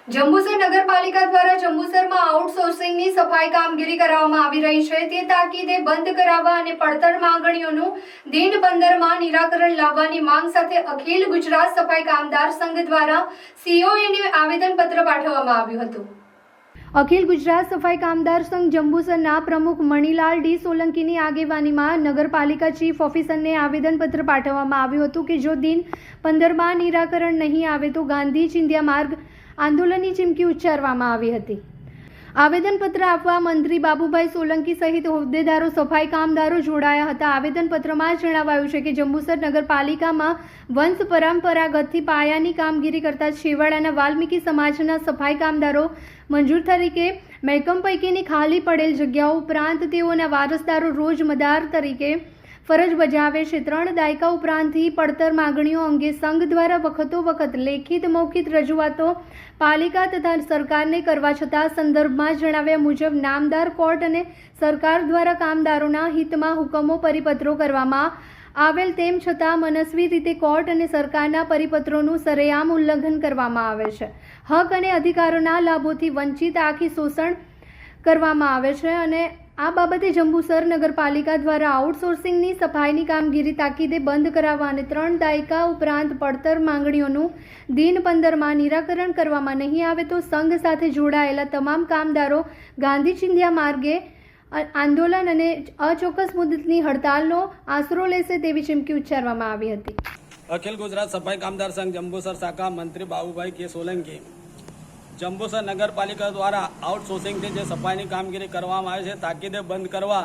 જંબુસર નગરપાલિકા દ્વારા જંબુસરમાં આઉટસોર્સિંગની સફાઈ કામગીરી કરવામાં આવી રહી છે તે તાકીદે બંધ કરાવવા અને પડતર માંગણીઓનું દિન 15માં નિરાકરણ લાવવાની માંગ સાથે અખિલ ગુજરાત સફાઈ કામદાર સંઘ દ્વારા સીઓએને આવેદનપત્ર પાઠવવામાં આવ્યું હતું। અખિલ ગુજરાત સફાઈ કામદાર સંઘ જંબુસરના પ્રમુખ મણીલાલ ડી સોલંકીની આગેવાનીમાં નગરપાલિકા ચીફ ઓફિસરને આવેદનપત્ર પાઠવવામાં આવ્યું હતું કે જો દિન 15માં નિરાકરણ નહીં આવે તો ગાંધી ચિંધ્યા માર્ગ આંદોલનની ચીમકી ઉચ્ચારવામાં આવી હતી। આવેદનપત્ર આપવા મંત્રી બાબુભાઈ સોલંકી સહિત હોદ્દેદારો સફાઈ કામદારો જોડાયા હતા। આવેદનપત્રમાં જણાવાયું છે કે જંબુસર નગરપાલિકામાં વંશ પરંપરાગતથી પાયાની કામગીરી કરતા છેવાડાના વાલ્મીકી સમાજના સફાઈ કામદારો મંજૂર તરીકે મહેકમ પૈકીની ખાલી પડેલ જગ્યાઓ ઉપરાંત તેઓના વારસદારો રોજમદાર તરીકે ફરજ બજાવે છે। 3 દાયકા ઉપરાંતથી પડતર માગણીઓ અંગે સંઘ દ્વારા વખતોવખત લેખિત મૌખિક રજૂઆતો પાલિકા તથા સરકારને કરવા છતાં સંદર્ભમાં જણાવ્યા મુજબ નામદાર કોર્ટ અને સરકાર દ્વારા કામદારોના હિતમાં હુકમો પરિપત્રો કરવામાં આવેલ તેમ છતાં મનસ્વી રીતે કોર્ટ અને સરકારના પરિપત્રોનું સરેઆમ ઉલ્લંઘન કરવામાં આવે છે। હક અને અધિકારોના લાભોથી વંચિત આખી શોષણ કરવામાં આવે છે અને આ બાબતે જંબુસર નગરપાલિકા દ્વારા આઉટસોર્સિંગની સફાઈની કામગીરી તાકીદે બંધ કરાવવા અને 3 દાયકા ઉપરાંત પડતર માંગણીઓનું દિન 15માં નિરાકરણ કરવામાં નહીં આવે તો સંઘ સાથે જોડાયેલા તમામ કામદારો ગાંધી ચિંધ્યા માર્ગે આંદોલન અને અચોક્કસ મુદતની હડતાલનો આશરો લેશે તેવી ચીમકી ઉચ્ચારવામાં આવી હતી। અખિલ ગુજરાત સફાઈ કામદાર સંઘ જંબુસર શાખા મંત્રી બાબુભાઈ કે સોલંકી જંબુસર નગરપાલિકા દ્વારા આઉટસોર્સિંગથી જે સફાઈની કામગીરી કરવામાં આવે છે તાકીદે બંધ કરવા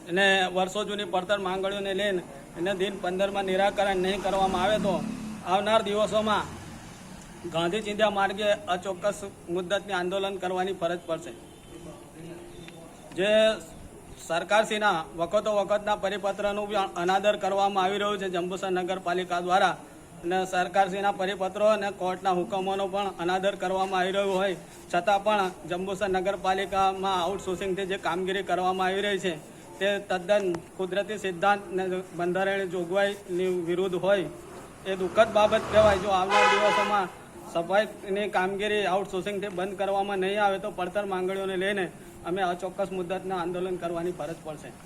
અને વર્ષો જૂની પડતર માંગણીઓને લઈને એને દિન 15માં નિરાકરણ નહીં કરવામાં આવે તો આવનાર દિવસોમાં ગાંધી ચિંધ્યા માર્ગે અચોક્કસ મુદ્દતની આંદોલન કરવાની ફરજ પડશે। જે સરકારશ્રીના વખતના પરિપત્રનું અનાદર કરવામાં આવી રહ્યું છે જંબુસર નગરપાલિકા દ્વારા અને સરકારશ્રીના પરિપત્રો અને કોર્ટના હુકમોનો પણ અનાદર કરવામાં આવી રહ્યું હોય છતાં પણ જંબુસર નગરપાલિકામાં આઉટસોર્સિંગથી જે કામગીરી કરવામાં આવી રહી છે તે તદ્દન કુદરતી સિદ્ધાંત અને બંધારણીય જોગવાઈની વિરુદ્ધ હોય એ દુઃખદ બાબત કહેવાય। જો આવનાર દિવસોમાં સફાઈની કામગીરી આઉટસોર્સિંગથી બંધ કરવામાં નહીં આવે તો પડતર માંગણીઓને લઈને અમે અચોક્કસ મુદ્દતના આંદોલન કરવાની ફરજ પડશે।